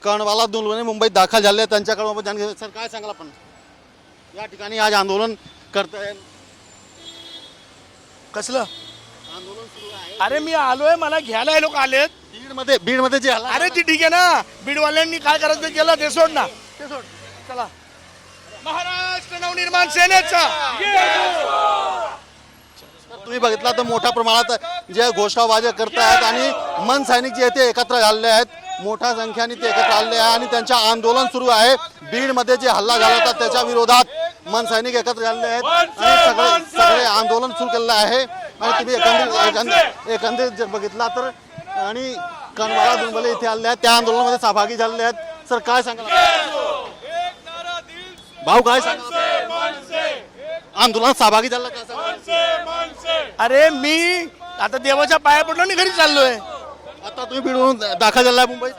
कर्णवाला दुलवणे मुंबईत दाखल झाले त्यांच्याकडून आपण जाणून घेऊ. सर काय सांगाल आपण या ठिकाणी आज आंदोलन करताय? कसलं आंदोलन सुरू आहे अरे मी आलोय, मला घ्यायला हे लोक आलेत. बीडमध्ये जे हल्ला अरे ती ठीक आहे ना, बीडवाल्यांनी काय करायचं ते केलं, ते सोड ना, ते सोड. चला महाराष्ट्र नवनिर्माण सेनेचा तुम्ही बघितला तर मोठ्या प्रमाणात जे घोषणाबाजी करतायत आणि मन सैनिक जे ते एकत्र झालेले आहेत, मोठ्या संख्येने ते एकत्र आलेले आहे आणि त्यांचे आंदोलन सुरू आहे. बीडमध्ये जे हल्ला झाला होता त्याच्या विरोधात मन सैनिक एकत्र झालेले आहेत आणि सगळे आंदोलन सुरू केलेलं आहे. आणि तुम्ही एकंदरीत जर बघितला तर आणि कर्णवाला दुलवणे इथे आलेले आहेत, त्या आंदोलनामध्ये सहभागी झालेले आहेत. सर काय सांगाल भाऊ, काय सांगाल आंदोलनात सहभागी झाला का सांगा? अरे मी आता देवाच्या पाया पडलो आणि घरी चाललोय. आता तुम्ही बीडवरून दाखल झाला मुंबईत?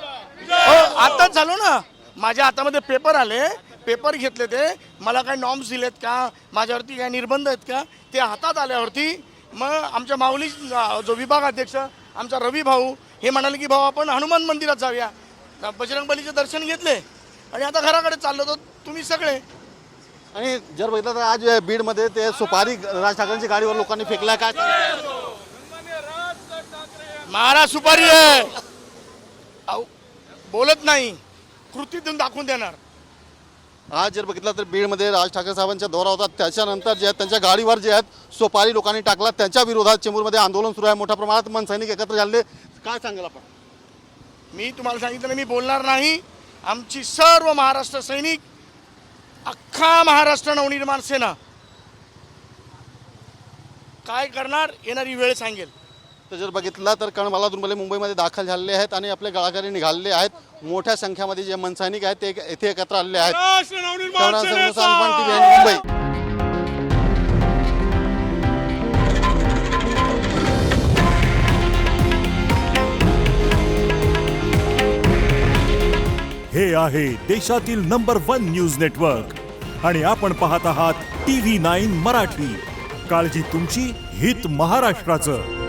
हो आताच झालो ना. माझ्या हातामध्ये पेपर आले, पेपर घेतले, ते मला काय नॉर्म्स दिलेत का, माझ्यावरती काय निर्बंध आहेत का, ते हातात आल्यावरती मग आमच्या माऊली जो विभाग अध्यक्ष आमचा रवी भाऊ हे म्हणाले की भाऊ आपण हनुमान मंदिरात जाऊया. बजरंगबलीचे दर्शन घेतले आणि आता घराकडे चाललो. तर तुम्ही सगळे आणि जर बघितलं तर आज बीडमध्ये ते सुपारी राज ठाकरेंच्या गाडीवर लोकांनी फेकला. काय महाराज सुपारी आहे, अहो, बोलत नाही, कृतीतून दाखवून देणार. आज जर बघितलं तर बीडमध्ये राज ठाकरे साहेबांचा दौरा होता, त्याच्यानंतर जे आहेत त्यांच्या गाडीवर जे आहेत सुपारी लोकांनी टाकला, त्यांच्या विरोधात चेंबूरमध्ये आंदोलन सुरू आहे. मोठ्या प्रमाणात मन सैनिक एकत्र झाले. काय सांगाल आपण? मी तुम्हाला सांगितलं मी बोलणार नाही. आमची सर्व महाराष्ट्र सैनिक, अख्खा महाराष्ट्र नवनिर्माण सेना काय करणार येणारी वेळ सांगेल. तर जर बघितलं तर कर्णवाला दुलवणे मुंबईमध्ये दाखल झालेले आहेत आणि आपल्या गावाकडे निघालेले आहेत. मोठ्या संख्येमध्ये जे मनसैनिक आहेत ते इथे एकत्र आलेले आहेत. मुंबई. हे आहे देशातील नंबर 1 न्यूज नेटवर्क आणि आपण पाहत आहात TV9 मराठी. काळजी तुमची, हित महाराष्ट्राचं.